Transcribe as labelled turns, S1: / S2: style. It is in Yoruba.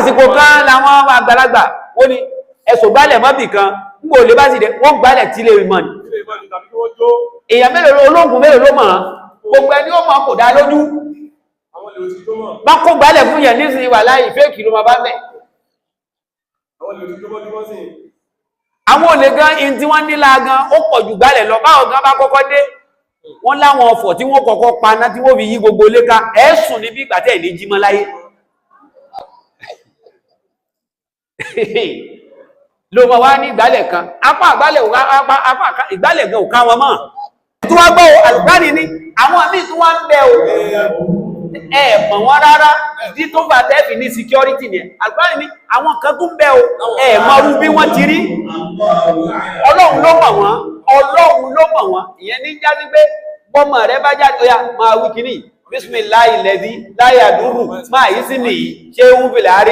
S1: àsìkò kan làwọn àgbàlagbà wọ́n ní ẹ̀sùn gbálẹ̀ mọ́bì kan ń gbò lè bá sì dẹ̀ wọ́n gbálẹ̀ tí lè mọ̀ ní èèyàn mélòó ológun mélòó ló mọ̀ gbogbo ẹni ó mọ̀ kò dá lójú bá kó gbálẹ̀ fún yẹn nísìnyí wà láì fẹ́ẹ̀kì ló máa bá mẹ́ àwọn olè gan in tí wọ́n nílá gan ó pọ̀ jù gbálẹ̀ lọ báwọn gan bá kọ́kọ́ dé wọ́n láwọn ọ̀fọ̀ tí wọ́n kọ́kọ́ paná tí wọ́n fi yí gbogbo léka ẹ̀sùn ní bí ìgbàtẹ́ ìní jímọ́ láyé ló mọ̀ wá ní ìgbálẹ̀ kan apá ìgbálẹ̀ gan ò ká wọn mọ́ tó wá gbọ́ àlùbáni ní àwọn àmì tó wá ń bẹ o ẹ̀mọ̀ wọn rárá ìdí tó bá tẹ́fì ní security ni àlùbáni ní àwọn kan tó ń bẹ o ẹ̀mọ̀ rú bí wọ́n ti rí ọlọ́run ló mọ̀ wọ́n ìyẹn ní jáde pé bọ́mọ̀ rẹ bá jáde ó yá máa wí kíní bísmìláì lẹ́dí láyà dúrù máa yí sí nìyí ṣé ń fìlẹ̀ àárí